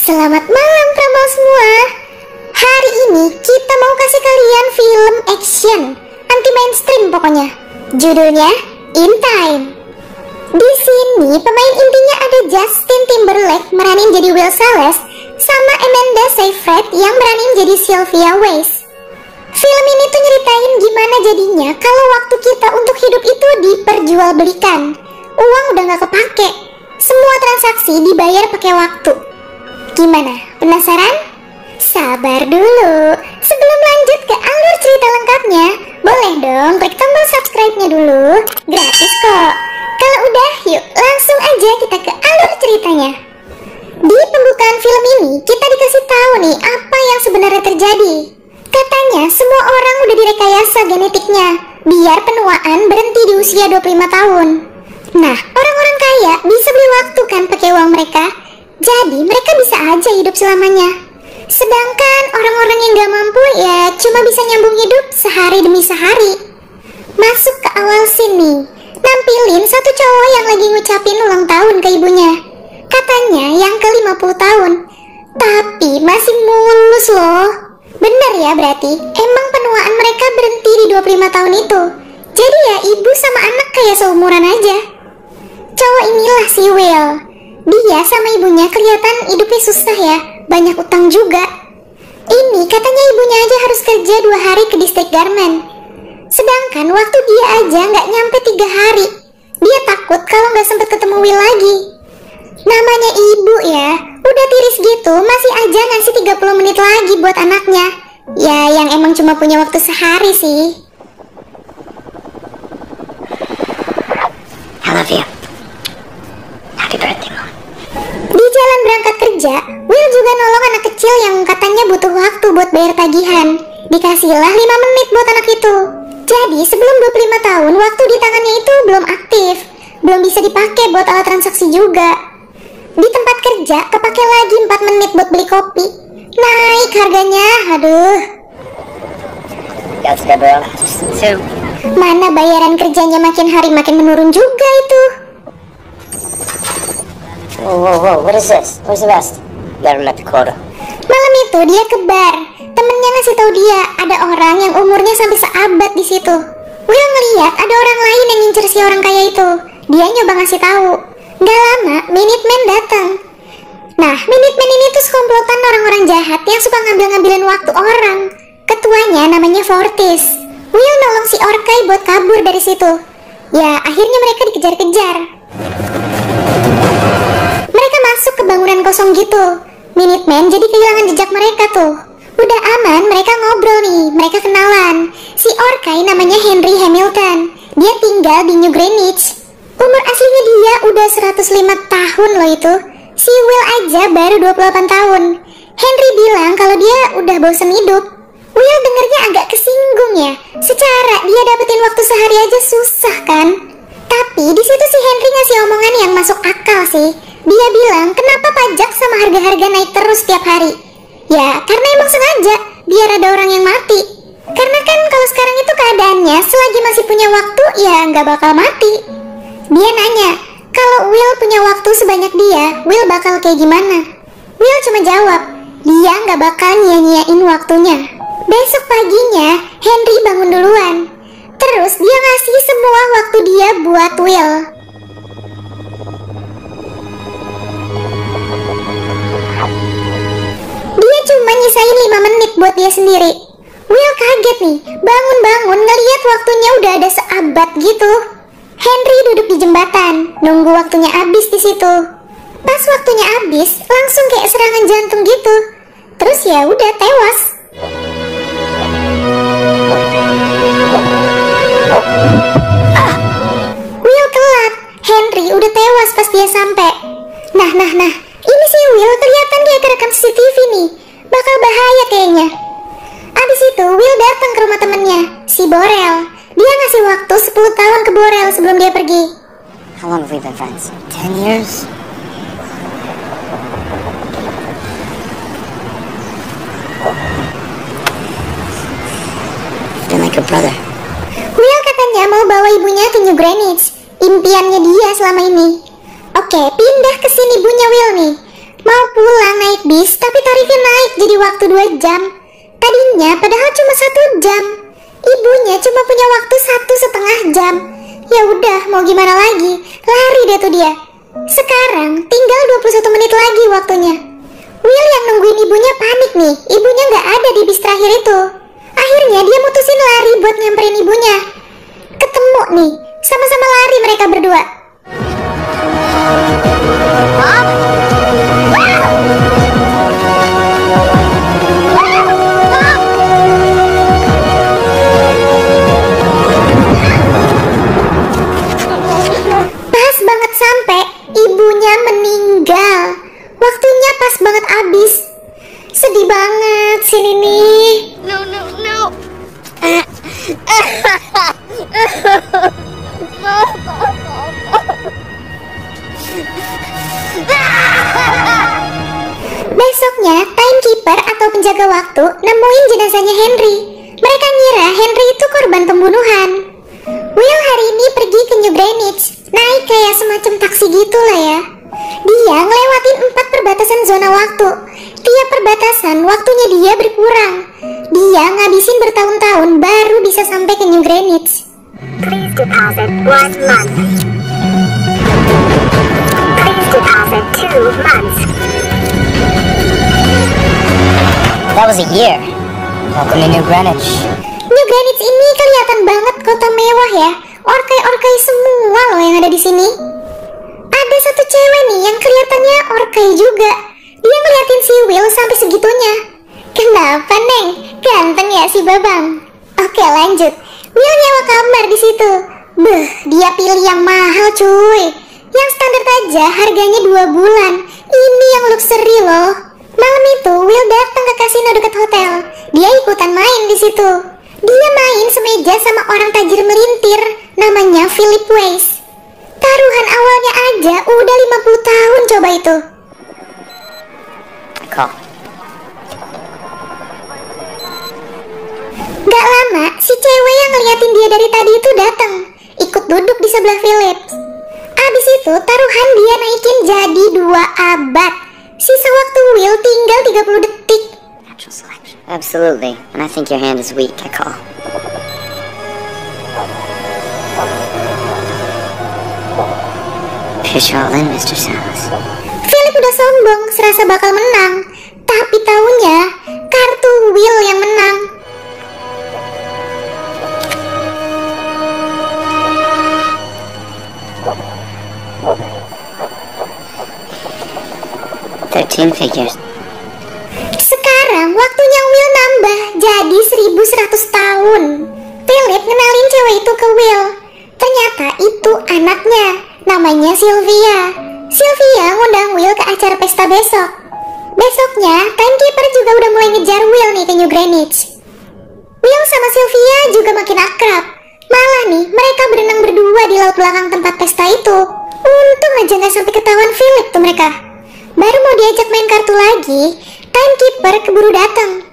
Selamat malam Pramal semua. Hari ini kita mau kasih kalian film action anti mainstream pokoknya. Judulnya In Time. Di sini pemain intinya ada Justin Timberlake meranin jadi Will Salas sama Amanda Seyfried yang meranin jadi Sylvia Weiss. Film ini tuh nyeritain gimana jadinya kalau waktu kita untuk hidup itu diperjualbelikan. Uang udah gak kepake, semua transaksi dibayar pakai waktu. Gimana? Penasaran? Sabar dulu. Sebelum lanjut ke alur cerita lengkapnya, boleh dong klik tombol subscribe-nya dulu. Gratis kok. Kalau udah, yuk langsung aja kita ke alur ceritanya. Di pembukaan film ini, kita dikasih tahu nih apa yang sebenarnya terjadi. Katanya semua orang udah direkayasa genetiknya, biar penuaan berhenti di usia 25 tahun. Nah, orang-orang kaya bisa beli waktu kan pakai uang mereka. Jadi mereka bisa aja hidup selamanya. Sedangkan orang-orang yang gak mampu ya cuma bisa nyambung hidup sehari demi sehari. Masuk ke awal sini, nampilin satu cowok yang lagi ngucapin ulang tahun ke ibunya. Katanya yang ke 50 tahun, tapi masih mulus loh. Bener ya berarti, emang penuaan mereka berhenti di 25 tahun itu. Jadi ya ibu sama anak kayak seumuran aja. Cowok inilah si Will. Dia sama ibunya kelihatan hidupnya susah ya, banyak utang juga. Ini katanya ibunya aja harus kerja 2 hari ke distrik garment. Sedangkan waktu dia aja nggak nyampe 3 hari. Dia takut kalau nggak sempet ketemu Will lagi. Namanya ibu ya, udah tiris gitu masih aja ngasih 30 menit lagi buat anaknya. Ya yang emang cuma punya waktu sehari sih. I love you. Happy birthday, Mom. Di jalan berangkat kerja, Will juga nolong anak kecil yang katanya butuh waktu buat bayar tagihan. Dikasihlah 5 menit buat anak itu. Jadi sebelum 25 tahun, waktu di tangannya itu belum aktif, belum bisa dipakai buat alat transaksi juga. Di tempat kerja, kepake lagi 4 menit buat beli kopi. Naik harganya, aduh. Mana bayaran kerjanya makin hari makin menurun juga itu. Whoa, what is this? Where's the rest? Gotta met the quota. Malam itu dia ke bar. Temennya ngasih tahu dia ada orang yang umurnya sampai seabad di situ. Will ngeliat ada orang lain yang ngincer si orang kaya itu. Dia nyoba ngasih tahu. Gak lama, Minutemen datang. Nah, Minutemen ini tuh sekomplotan orang-orang jahat yang suka ngambil-ngambilin waktu orang. Ketuanya namanya Fortis. Will nolong si Orkai buat kabur dari situ. Ya, akhirnya mereka dikejar-kejar. Mereka masuk ke bangunan kosong gitu. Minutemen jadi kehilangan jejak mereka tuh. Udah aman, mereka ngobrol nih, mereka kenalan. Si Orkai namanya Henry Hamilton. Dia tinggal di New Greenwich. Umur aslinya dia udah 105 tahun loh itu. Si Will aja baru 28 tahun. Henry bilang kalau dia udah bosen hidup. Will dengernya agak kesinggung ya. Secara dia dapetin waktu sehari aja susah kan. Tapi di situ si Henry ngasih omongan yang masuk akal sih. Dia bilang kenapa pajak sama harga-harga naik terus setiap hari. Ya karena emang sengaja biar ada orang yang mati. Karena kan kalau sekarang itu keadaannya selagi masih punya waktu ya nggak bakal mati. Dia nanya kalau Will punya waktu sebanyak dia, Will bakal kayak gimana? Will cuma jawab dia nggak bakal nyia-nyiain waktunya. Besok paginya Henry bangun duluan. Terus dia ngasih semua waktu dia buat Will. Dia cuma nyisain 5 menit buat dia sendiri. Will kaget nih, bangun-bangun ngeliat waktunya udah ada seabad gitu. Henry duduk di jembatan, nunggu waktunya habis di situ. Pas waktunya habis, langsung kayak serangan jantung gitu. Terus ya udah tewas. Will telat. Henry udah tewas pas dia sampai. Nah, ini si Will kelihatan dia kerekam CCTV nih. Bakal bahaya kayaknya. Abis itu Will datang ke rumah temennya, si Borel. Dia ngasih waktu 10 tahun ke Borel sebelum dia pergi. How long have we been friends? 10 years? Been like a brother. Will katanya mau bawa ibunya ke New Greenwich. Impiannya dia selama ini. Oke, pindah ke sini ibunya Will nih. Mau pulang naik bis, tapi tarifnya naik jadi waktu 2 jam. Tadinya padahal cuma 1 jam. Ibunya cuma punya waktu 1,5 jam. Ya udah, mau gimana lagi? Lari deh tuh dia. Sekarang tinggal 21 menit lagi waktunya. Will yang nungguin ibunya panik nih. Ibunya nggak ada di bis terakhir itu. Akhirnya dia mutusin lari buat nyamperin ibunya. Ketemu nih, sama-sama lari mereka berdua. Pas banget sampai, ibunya meninggal. Waktunya pas banget abis. Sedih banget sini nih. No. Besoknya, timekeeper atau penjaga waktu nemuin jenazahnya Henry. Mereka ngira Henry itu korban pembunuhan. Will hari ini pergi ke New Greenwich, naik kayak semacam taksi gitu lah ya. Dia ngelewatin 4 perbatasan zona waktu. Tiap perbatasan waktunya dia berkurang. Dia ngabisin bertahun-tahun baru bisa sampai ke New Greenwich. Please deposit 1 month. Please deposit 2 months. That was a year. Welcome to New Greenwich. New Greenwich ini kelihatan banget kota mewah ya. Orkai-orkai semua loh yang ada di sini. Ada satu cewek nih yang kelihatannya orkai juga. Dia ngeliatin si Will sampai segitunya. Kenapa, Neng? Ganteng ya si Babang? Oke, lanjut. Will nyewa kamar di situ. Beuh, dia pilih yang mahal cuy. Yang standar aja harganya 2 bulan. Ini yang luxury loh. Malam itu Will datang ke kasino dekat hotel. Dia ikutan main di situ. Dia main semeja sama orang tajir melintir namanya Philip Weiss. Taruhan awalnya aja udah 50 tahun coba itu. Call. Gak lama, si cewek yang ngeliatin dia dari tadi itu datang, ikut duduk di sebelah Philip. Abis itu taruhan dia naikin jadi 2 abad. Sisa waktu Will tinggal 30 detik. Natural selection. Absolutely. And I think your hand is weak. I call. Push all in, Mr. Salas. Philip udah sombong, serasa bakal menang. Tapi taunya, kartu Will yang menang. Figures. Sekarang waktunya Will nambah jadi 1100 tahun. Philip ngenalin cewek itu ke Will. Ternyata itu anaknya, namanya Sylvia. Sylvia ngundang Will ke acara pesta besok. Besoknya, timekeeper juga udah mulai ngejar Will nih ke New Greenwich. Will sama Sylvia juga makin akrab. Malah nih, mereka berenang berdua di laut belakang tempat pesta itu. Untung aja gak sampai ketahuan Philip tuh mereka. Baru mau diajak main kartu lagi, timekeeper keburu datang.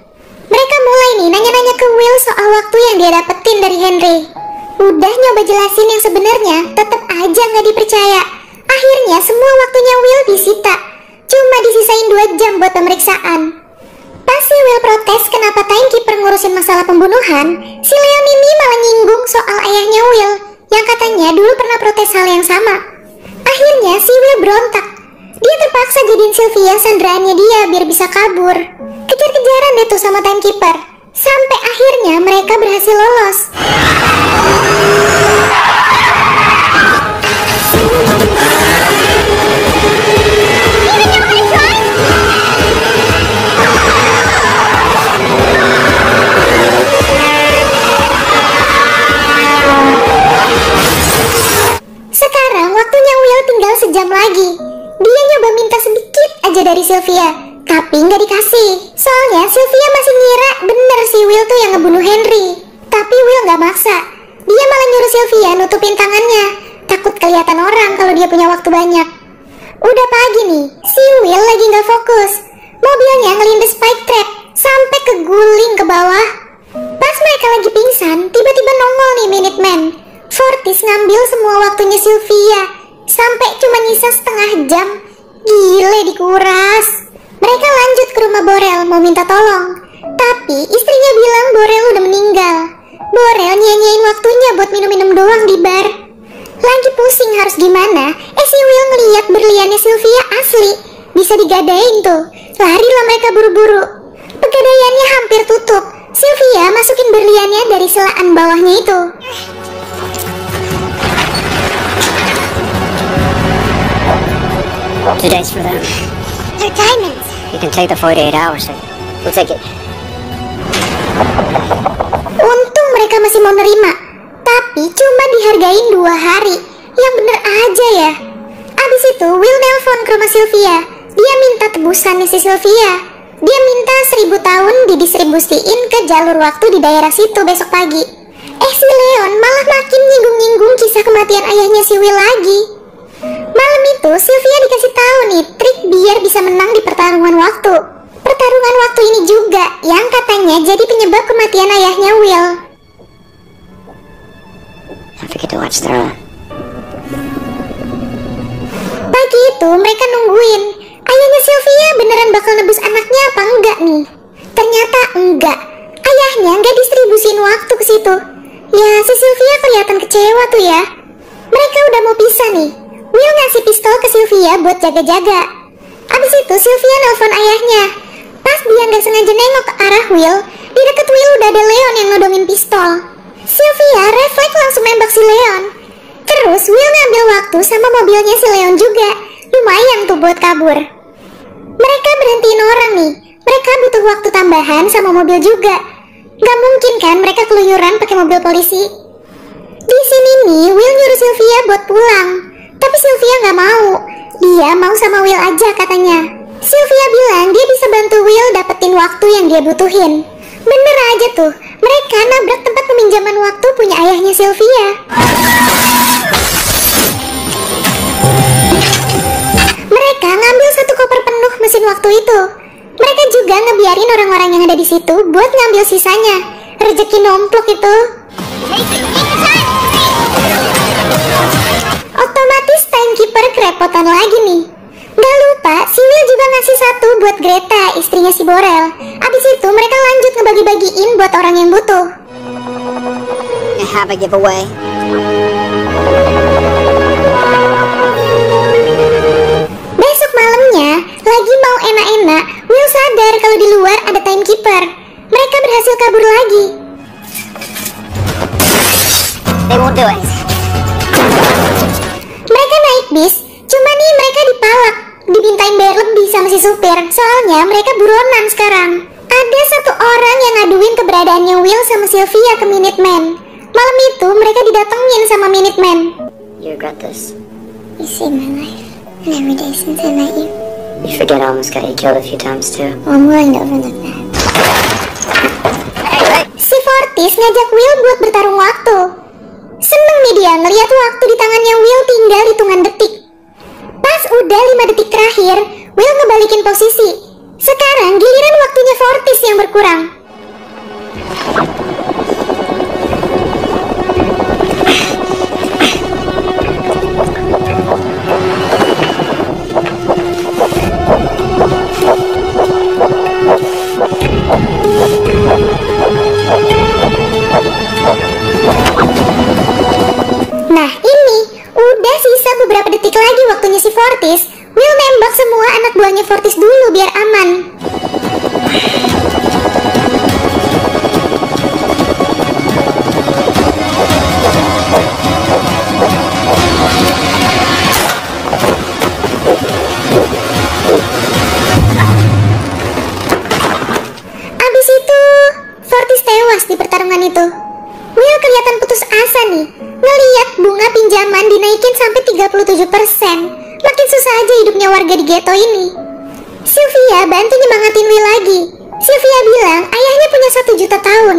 Mereka mulai nih nanya-nanya ke Will soal waktu yang dia dapetin dari Henry. Udah nyoba jelasin yang sebenarnya, tetap aja nggak dipercaya. Akhirnya semua waktunya Will disita. Cuma disisain 2 jam buat pemeriksaan. Pas si Will protes kenapa timekeeper ngurusin masalah pembunuhan, si Leon ini malah nyinggung soal ayahnya Will, yang katanya dulu pernah protes hal yang sama. Akhirnya si Will berontak. Dia terpaksa jadiin Sylvia sandraannya dia biar bisa kabur. Kejar-kejaran deh tuh sama timekeeper. Sampai akhirnya mereka berhasil lolos. Sekarang waktunya Will tinggal sejam lagi. Dia nyoba minta sedikit aja dari Sylvia, tapi nggak dikasih. Soalnya Sylvia masih ngira bener si Will tuh yang ngebunuh Henry. Tapi Will nggak maksa. Dia malah nyuruh Sylvia nutupin tangannya, takut kelihatan orang kalau dia punya waktu banyak. Udah pagi nih, si Will lagi nggak fokus. Mobilnya ngelindes spike trap sampai keguling ke bawah. Pas mereka lagi pingsan, tiba-tiba nongol nih Minuteman. Fortis ngambil semua waktunya Sylvia. Sampai cuma nyisa setengah jam. Gile dikuras. Mereka lanjut ke rumah Borel mau minta tolong. Tapi istrinya bilang Borel udah meninggal. Borel nyanyain waktunya buat minum-minum doang di bar. Lagi pusing harus gimana, si Will ngeliat berliannya Sylvia asli. Bisa digadain tuh. Larilah mereka buru-buru. Pegadaiannya hampir tutup. Sylvia masukin berliannya dari selaan bawahnya itu. Today's for them. They're diamonds. You can take the 48 hours. We'll take it. Untung mereka masih mau nerima. Tapi cuma dihargain 2 hari. Yang bener aja ya. Abis itu Will nelpon ke rumah Sylvia. Dia minta tebusannya si Sylvia. Dia minta 1000 tahun didistribusiin ke jalur waktu di daerah situ besok pagi. Si Leon malah makin nyinggung-nyinggung kisah kematian ayahnya si Will lagi. Malam itu Sylvia dikasih tahu nih trik biar bisa menang di pertarungan waktu. Pertarungan waktu ini juga yang katanya jadi penyebab kematian ayahnya Will. Don't forget to watch Stella. Pagi itu mereka nungguin ayahnya Sylvia beneran bakal nebus anaknya apa enggak nih. Ternyata enggak. Ayahnya enggak distribusin waktu ke situ. Ya si Sylvia kelihatan kecewa tuh ya. Mereka udah mau pisah nih. Will ngasih pistol ke Sylvia buat jaga-jaga. Abis itu Sylvia nelpon ayahnya. Pas dia nggak sengaja nengok ke arah Will, di deket Will udah ada Leon yang nodongin pistol. Sylvia refleks langsung nembak si Leon. Terus Will ngambil waktu sama mobilnya si Leon juga. Lumayan tuh buat kabur. Mereka berhentiin orang nih. Mereka butuh waktu tambahan sama mobil juga. Gak mungkin kan mereka keluyuran pakai mobil polisi. Di sini nih Will nyuruh Sylvia buat pulang. Tapi Sylvia nggak mau. Dia mau sama Will aja katanya. Sylvia bilang dia bisa bantu Will dapetin waktu yang dia butuhin. Bener aja tuh, mereka nabrak tempat peminjaman waktu punya ayahnya Sylvia. Mereka ngambil 1 koper penuh mesin waktu itu. Mereka juga ngebiarin orang-orang yang ada di situ buat ngambil sisanya. Rezeki nomplok itu. Otomatis timekeeper kerepotan lagi nih. Gak lupa, si Will juga ngasih 1 buat Greta, istrinya si Borel. Abis itu mereka lanjut ngebagi-bagiin buat orang yang butuh. I have a giveaway. Besok malamnya, lagi mau enak-enak, Will sadar kalau di luar ada timekeeper. Mereka berhasil kabur lagi. They won't do it. Mereka naik bis, cuma nih mereka dipalak. Dimintain bayar lebih sama si supir, soalnya mereka buronan sekarang. Ada 1 orang yang ngaduin keberadaannya Will sama Sylvia ke Minuteman. Malam itu mereka didatengin sama Minuteman. You regret this. You saved my life, and every day since I met you. You forget I almost got you killed a few times too. I'm willing to overlook that. Si Fortis ngajak Will buat bertarung waktu. Seneng nih dia ngeliat waktu di tangannya Will tinggal hitungan detik. Pas udah 5 detik terakhir, Will ngebalikin posisi. Sekarang giliran waktunya Fortis yang berkurang. Nah ini, udah sisa beberapa detik lagi waktunya si Fortis. Will nembak semua anak buahnya Fortis dulu biar aman. Abis itu, Fortis tewas di pertarungan itu. Will kelihatan putus asa nih. Ngeliat bunga pinjaman dinaikin sampai 37%. Makin susah aja hidupnya warga di ghetto ini. Sylvia bantu nyemangatin Will lagi. Sylvia bilang ayahnya punya 1 juta tahun.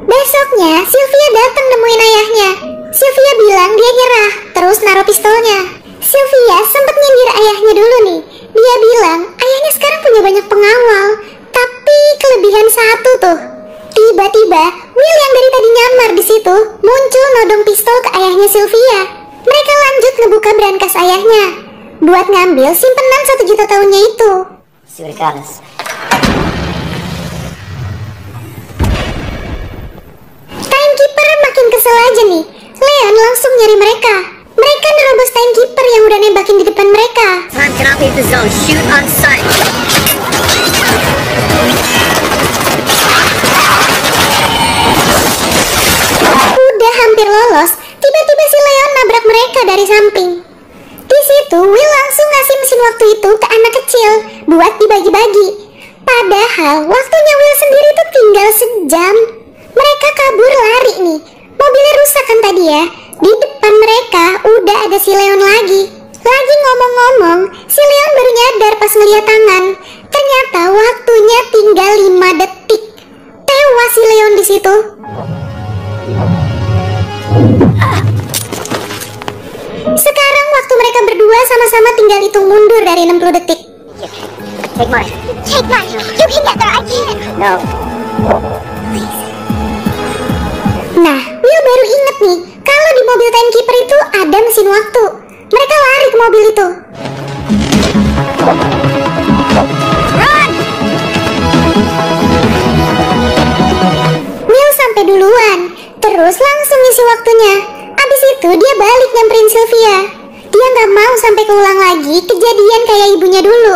Besoknya Sylvia datang nemuin ayahnya. Sylvia bilang dia nyerah, terus naruh pistolnya. Sylvia sempat nyindir ayahnya dulu nih. Dia bilang ayahnya sekarang punya banyak pengawal, tapi kelebihan 1 tuh. Tiba-tiba Will yang dari tadi nyamar di situ muncul nodong pistol ke ayahnya Sylvia. Mereka lanjut ngebuka brankas ayahnya buat ngambil simpenan 1 juta tahunnya itu. See what it got us. Timekeeper makin kesel aja nih. Leon langsung nyari mereka. Mereka nerobos timekeeper yang udah nembakin di depan mereka. Time cannot leave the zone. Shoot on sight. Udah hampir lolos, tiba-tiba si Leon nabrak mereka dari samping. Di situ Will langsung ngasih mesin waktu itu ke anak kecil buat dibagi-bagi. Padahal waktunya Will sendiri tuh tinggal sejam. Mereka kabur lari nih. Mobilnya rusak kan tadi ya. Di depan mereka udah ada si Leon lagi. Lagi ngomong-ngomong, si Leon baru nyadar pas ngeliat tangan. Ternyata waktunya tinggal 5 detik. Tewas si Leon di situ. Sekarang waktu mereka berdua sama-sama tinggal hitung mundur dari 60 detik. Take mine. Take mine. You can get there. I can't. No. Nah, Will baru inget nih, kalau di mobil timekeeper itu ada mesin waktu. Mereka lari ke mobil itu. Run! Will sampai duluan, terus langsung ngisi waktunya. Abis itu dia balik nyamperin Sylvia. Dia nggak mau sampai keulang lagi kejadian kayak ibunya dulu.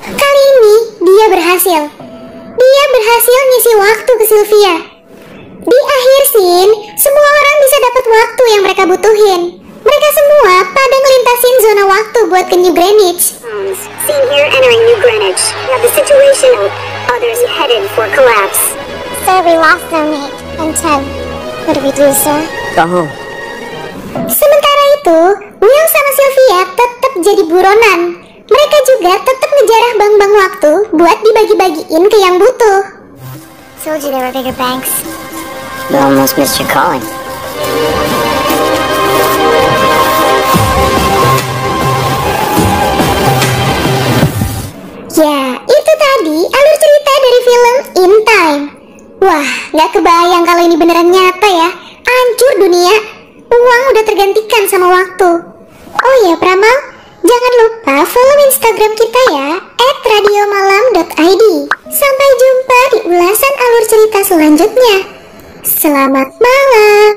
Kali ini dia berhasil. Dia berhasil ngisi waktu ke Sylvia. Di akhir scene, semua orang bisa dapat waktu yang mereka butuhin. Mereka semua pada ngelintasin zona waktu buat ke New Greenwich. Seen here entering New Greenwich. We have the situation of others headed for collapse. Sir, we lost zone 8 and 10. What do we do, sir? Go home. Sementara itu, Will sama Sylvia tetap jadi buronan. Mereka juga tetap ngejarah bank-bank waktu buat dibagi-bagiin ke yang butuh. Told you there were bigger banks. You almost missed your calling. Ya, itu tadi alur cerita dari film In Time. Wah, gak kebayang kalau ini beneran nyata ya. Hancur dunia. Uang udah tergantikan sama waktu. Oh ya, Pramal, jangan lupa follow Instagram kita ya, @radiomalam.id. Sampai jumpa di ulasan alur cerita selanjutnya. Selamat malam.